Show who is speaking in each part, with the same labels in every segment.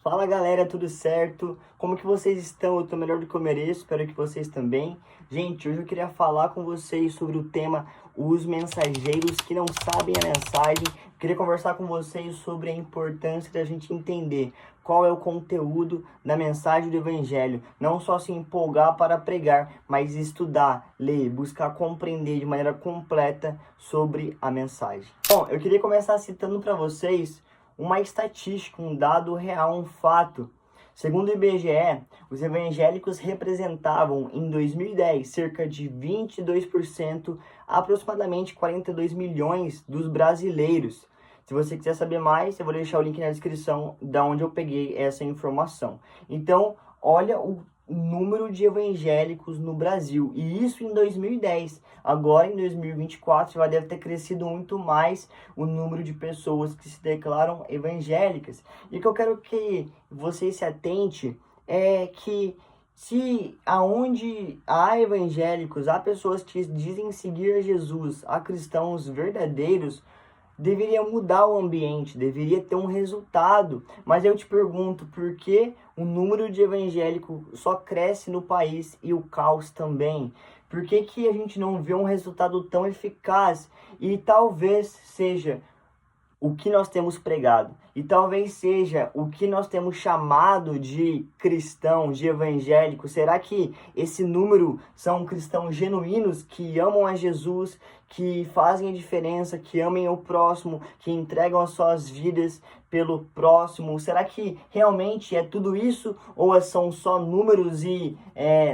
Speaker 1: Fala galera, tudo certo? Como que vocês estão? Eu tô melhor do que eu mereço, espero que vocês também. Gente, hoje eu queria falar com vocês sobre o tema os mensageiros que não sabem a mensagem. Eu queria conversar com vocês sobre a importância da gente entender qual é o conteúdo da mensagem do Evangelho. Não só se empolgar para pregar, mas estudar, ler, buscar compreender de maneira completa sobre a mensagem. Bom, eu queria começar citando para vocês uma estatística, um dado real, um fato. Segundo o IBGE, os evangélicos representavam em 2010 cerca de 22%, aproximadamente 42 milhões dos brasileiros. Se você quiser saber mais, eu vou deixar o link na descrição da onde eu peguei essa informação. Então, olha o número de evangélicos no Brasil, e isso em 2010. Agora, em 2024, já deve ter crescido muito mais o número de pessoas que se declaram evangélicas. E o que eu quero que você se atente é que se aonde há evangélicos, há pessoas que dizem seguir a Jesus, há cristãos verdadeiros, deveria mudar o ambiente, deveria ter um resultado. Mas eu te pergunto, por que o número de evangélicos só cresce no país e o caos também? Por que que a gente não vê um resultado tão eficaz? E talvez seja o que nós temos pregado, e talvez seja o que nós temos chamado de cristão, de evangélico. Será que esse número são cristãos genuínos que amam a Jesus, que fazem a diferença, que amem o próximo, que entregam as suas vidas pelo próximo? Será que realmente é tudo isso, ou são só números e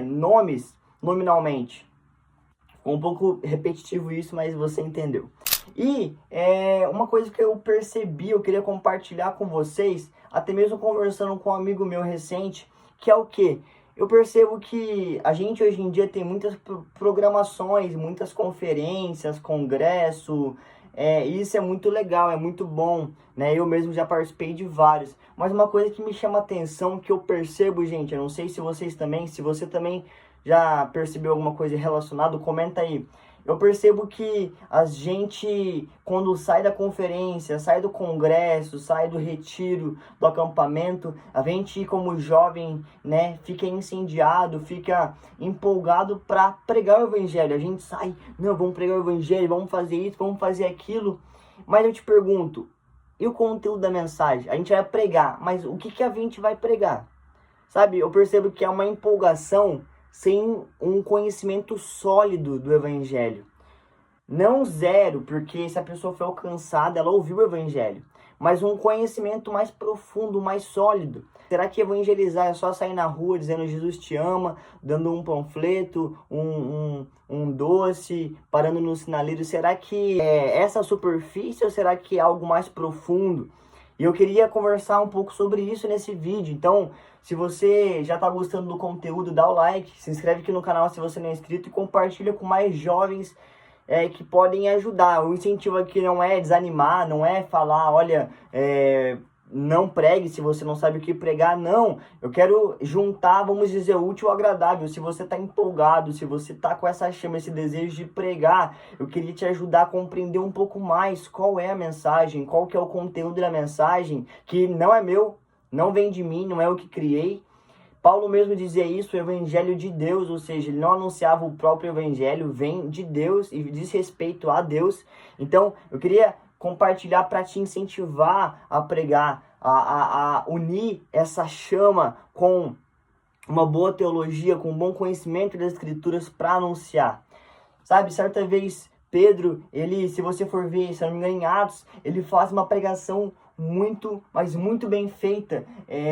Speaker 1: nomes nominalmente? Ficou um pouco repetitivo isso, mas você entendeu. E uma coisa que eu percebi, eu queria compartilhar com vocês, até mesmo conversando com um amigo meu recente, que é o quê? Eu percebo que a gente hoje em dia tem muitas programações, muitas conferências, congresso, e isso é muito legal, é muito bom, né? Eu mesmo já participei de vários. Mas uma coisa que me chama a atenção, que eu percebo, gente, eu não sei se vocês também, se você também já percebeu alguma coisa relacionada, comenta aí. Eu percebo que a gente, quando sai da conferência, sai do congresso, sai do retiro, do acampamento, a gente, como jovem, né, fica incendiado, fica empolgado para pregar o evangelho. A gente sai, não, vamos pregar o evangelho, vamos fazer isso, vamos fazer aquilo. Mas eu te pergunto, e o conteúdo da mensagem? A gente vai pregar, mas o que a gente vai pregar? Sabe, eu percebo que é uma empolgação sem um conhecimento sólido do evangelho. Não zero, porque se a pessoa foi alcançada, ela ouviu o evangelho, mas um conhecimento mais profundo, mais sólido. Será que evangelizar é só sair na rua dizendo Jesus te ama, dando um panfleto, um doce, parando no sinaleiro? Será que é essa superfície ou será que é algo mais profundo? E eu queria conversar um pouco sobre isso nesse vídeo. Então, se você já está gostando do conteúdo, dá o like, se inscreve aqui no canal se você não é inscrito e compartilha com mais jovens que podem ajudar. O incentivo aqui não é desanimar, não é falar, olha, não pregue se você não sabe o que pregar, não. Eu quero juntar, vamos dizer, o útil ao agradável. Se você está empolgado, se você está com essa chama, esse desejo de pregar, eu queria te ajudar a compreender um pouco mais qual é a mensagem, qual que é o conteúdo da mensagem, que não é meu, não vem de mim, não é eu que criei. Paulo mesmo dizia isso, o evangelho de Deus, ou seja, ele não anunciava o próprio evangelho, vem de Deus e diz respeito a Deus. Então, eu queria compartilhar para te incentivar a pregar, a unir essa chama com uma boa teologia, com um bom conhecimento das escrituras para anunciar. Sabe, certa vez Pedro, ele, se você for ver, se eu não me engano, em Atos, ele faz uma pregação muito, mas muito bem feita,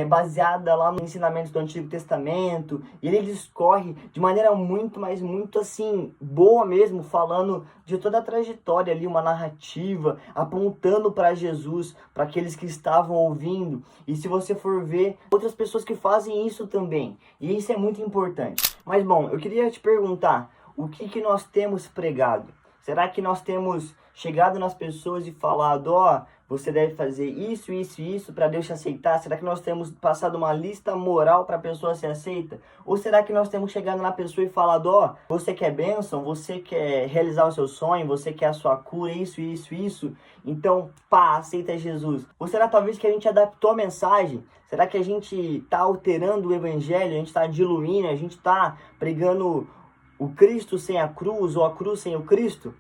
Speaker 1: baseada lá nos ensinamentos do Antigo Testamento, e ele discorre de maneira muito, mas muito assim, boa mesmo, falando de toda a trajetória ali, uma narrativa, apontando para Jesus, para aqueles que estavam ouvindo. E se você for ver, outras pessoas que fazem isso também, e isso é muito importante. Mas bom, eu queria te perguntar, o que nós temos pregado? Será que nós temos chegado nas pessoas e falado, ó, você deve fazer isso, isso e isso para Deus te aceitar? Será que nós temos passado uma lista moral para a pessoa ser aceita? Ou será que nós temos chegado na pessoa e falado, ó, você quer bênção, você quer realizar o seu sonho, você quer a sua cura, isso, isso, isso? Então, pá, aceita Jesus. Ou será talvez que a gente adaptou a mensagem? Será que a gente está alterando o evangelho, a gente está diluindo, a gente está pregando o Cristo sem a cruz ou a cruz sem o Cristo?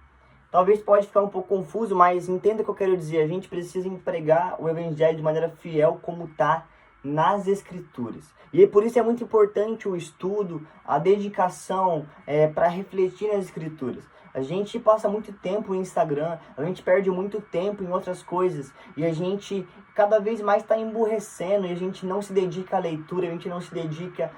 Speaker 1: Talvez pode ficar um pouco confuso, mas entenda o que eu quero dizer. A gente precisa empregar o evangelho de maneira fiel como está nas Escrituras. E por isso é muito importante o estudo, a dedicação para refletir nas Escrituras. A gente passa muito tempo no Instagram, a gente perde muito tempo em outras coisas e a gente cada vez mais está emburrecendo e a gente não se dedica à leitura, a gente não se dedica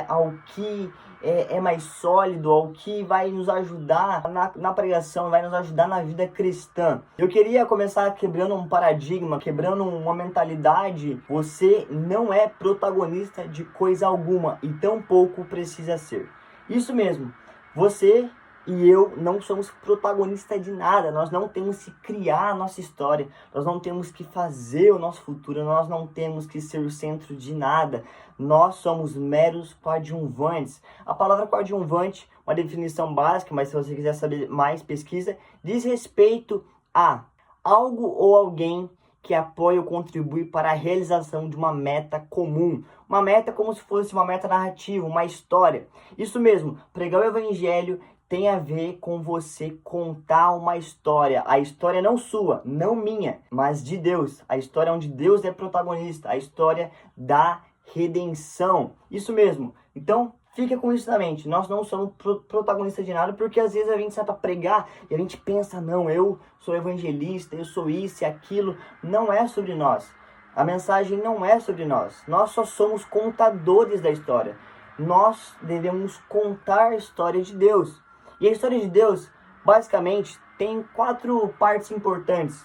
Speaker 1: ao que é mais sólido, ao que vai nos ajudar na pregação, vai nos ajudar na vida cristã. Eu queria começar quebrando um paradigma, quebrando uma mentalidade. Você não é protagonista de coisa alguma e tampouco precisa ser. Isso mesmo, você e eu não somos protagonistas de nada, nós não temos que criar a nossa história, nós não temos que fazer o nosso futuro, nós não temos que ser o centro de nada, nós somos meros coadjuvantes. A palavra coadjuvante, uma definição básica, mas se você quiser saber mais, pesquisa, diz respeito a algo ou alguém que apoia ou contribui para a realização de uma meta comum. Uma meta como se fosse uma meta narrativa, uma história. Isso mesmo, pregar o evangelho tem a ver com você contar uma história. A história não sua, não minha, mas de Deus. A história onde Deus é protagonista. A história da redenção. Isso mesmo. Então, fica com isso na mente. Nós não somos protagonistas de nada, porque às vezes a gente sai para pregar e a gente pensa, não, eu sou evangelista, eu sou isso e aquilo. Não é sobre nós. A mensagem não é sobre nós. Nós só somos contadores da história. Nós devemos contar a história de Deus. E a história de Deus, basicamente, tem 4 partes importantes.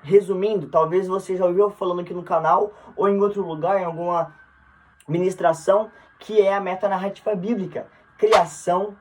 Speaker 1: Resumindo, talvez você já ouviu falando aqui no canal ou em outro lugar, em alguma ministração, que é a metanarrativa bíblica. Criação,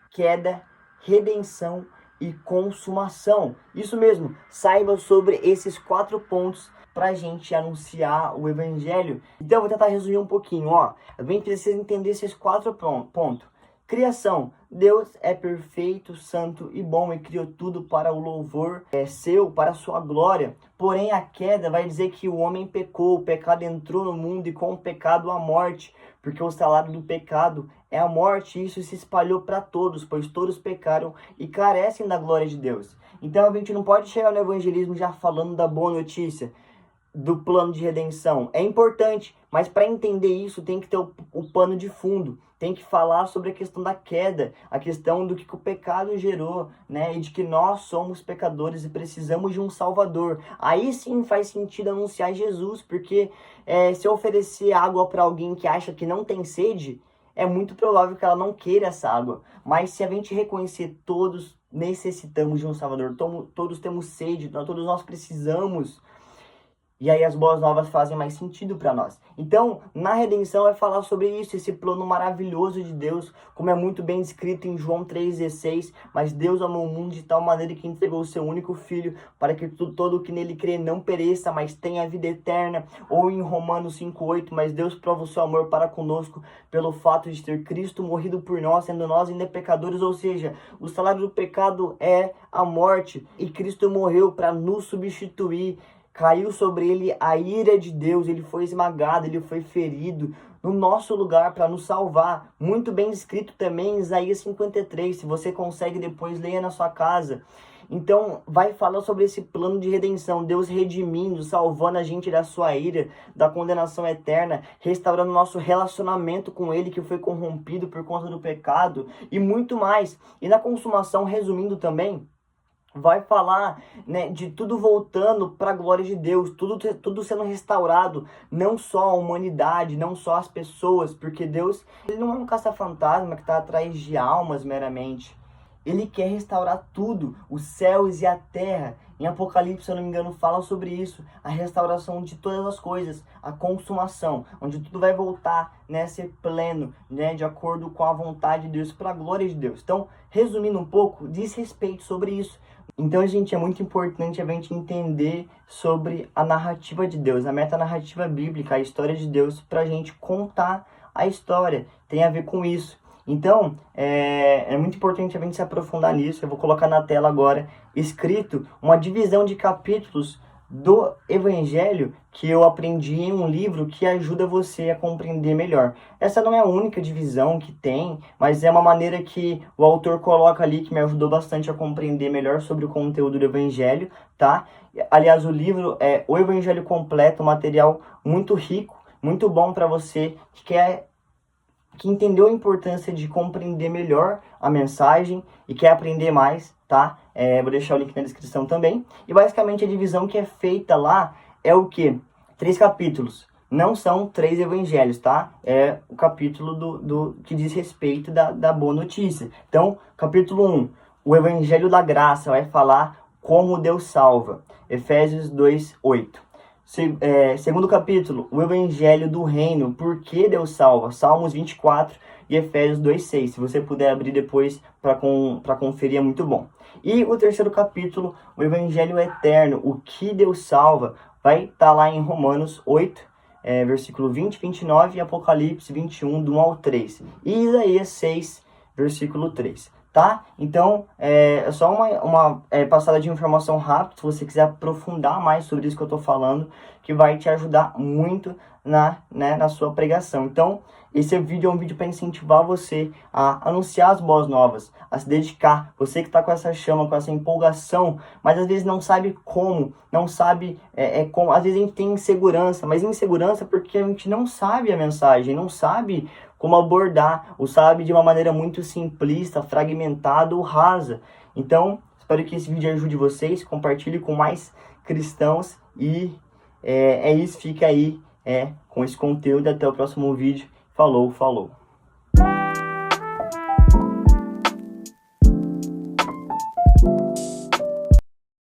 Speaker 1: queda, redenção e consumação. Isso mesmo, saiba sobre esses 4 pontos para a gente anunciar o evangelho. Então eu vou tentar resumir um pouquinho. A gente precisa entender esses 4 pontos. Criação. Deus é perfeito, santo e bom e criou tudo para o louvor seu, para a sua glória. Porém, a queda vai dizer que o homem pecou, o pecado entrou no mundo e com o pecado a morte, porque o salário do pecado é a morte e isso se espalhou para todos, pois todos pecaram e carecem da glória de Deus. Então a gente não pode chegar no evangelismo já falando da boa notícia, do plano de redenção. É importante, mas para entender isso tem que ter o pano de fundo. Tem que falar sobre a questão da queda, a questão do que o pecado gerou, né? E de que nós somos pecadores e precisamos de um Salvador. Aí sim faz sentido anunciar Jesus, porque se eu oferecer água para alguém que acha que não tem sede, é muito provável que ela não queira essa água. Mas se a gente reconhecer todos necessitamos de um Salvador, todos temos sede, todos nós precisamos. E aí as boas novas fazem mais sentido para nós. Então, na redenção é falar sobre isso, esse plano maravilhoso de Deus, como é muito bem escrito em João 3,16. Mas Deus amou o mundo de tal maneira que entregou o seu único filho, para que todo o que nele crê não pereça, mas tenha a vida eterna. Ou em Romanos 5,8, mas Deus prova o seu amor para conosco, pelo fato de ter Cristo morrido por nós, sendo nós ainda pecadores. Ou seja, o salário do pecado é a morte, e Cristo morreu para nos substituir. Caiu sobre ele a ira de Deus, ele foi esmagado, ele foi ferido no nosso lugar para nos salvar. Muito bem escrito também em Isaías 53, se você consegue depois, leia na sua casa. Então vai falar sobre esse plano de redenção, Deus redimindo, salvando a gente da sua ira, da condenação eterna, restaurando nosso relacionamento com ele que foi corrompido por conta do pecado e muito mais. E na consumação, resumindo também, vai falar, né, de tudo voltando para a glória de Deus, tudo sendo restaurado, não só a humanidade, não só as pessoas, porque Deus, ele não é um caça-fantasma que está atrás de almas meramente. Ele quer restaurar tudo, os céus e a terra. Em Apocalipse, se eu não me engano, fala sobre isso, a restauração de todas as coisas, a consumação, onde tudo vai voltar, né, a ser pleno, né, de acordo com a vontade de Deus, para a glória de Deus. Então, resumindo um pouco, diz respeito sobre isso. Então, gente, é muito importante a gente entender sobre a narrativa de Deus, a metanarrativa bíblica, a história de Deus, para a gente contar a história. Tem a ver com isso. Então, é muito importante a gente se aprofundar nisso. Eu vou colocar na tela agora, escrito, uma divisão de capítulos do Evangelho que eu aprendi em um livro que ajuda você a compreender melhor. Essa não é a única divisão que tem, mas é uma maneira que o autor coloca ali que me ajudou bastante a compreender melhor sobre o conteúdo do Evangelho, tá? Aliás, o livro é O Evangelho Completo, um material muito rico, muito bom para você que entendeu a importância de compreender melhor a mensagem e quer aprender mais, tá? Vou deixar o link na descrição também. E basicamente a divisão que é feita lá é o quê? 3 capítulos. Não são 3 evangelhos, tá? É o capítulo do que diz respeito da boa notícia. Então, capítulo 1, o Evangelho da Graça vai falar como Deus salva. Efésios 2, 8. Segundo capítulo, o Evangelho do Reino, por que Deus salva? Salmos 24 e Efésios 2:6. Se você puder abrir depois para conferir, é muito bom. E o terceiro capítulo, o Evangelho Eterno, o que Deus salva, vai estar lá em Romanos 8, versículo 20, 29 e Apocalipse 21, do 1 ao 3. E Isaías 6, versículo 3. Tá? Então, é só uma passada de informação rápida, se você quiser aprofundar mais sobre isso que eu estou falando, que vai te ajudar muito na sua pregação. Então, esse vídeo é um vídeo para incentivar você a anunciar as boas novas, a se dedicar. Você que está com essa chama, com essa empolgação, mas às vezes não sabe como, não sabe como. Às vezes a gente tem insegurança, mas insegurança porque a gente não sabe a mensagem, não sabe como abordar, ou sabe de uma maneira muito simplista, fragmentada ou rasa. Então, espero que esse vídeo ajude vocês, compartilhe com mais cristãos e é isso, fica aí com esse conteúdo. Até o próximo vídeo. Falou, falou.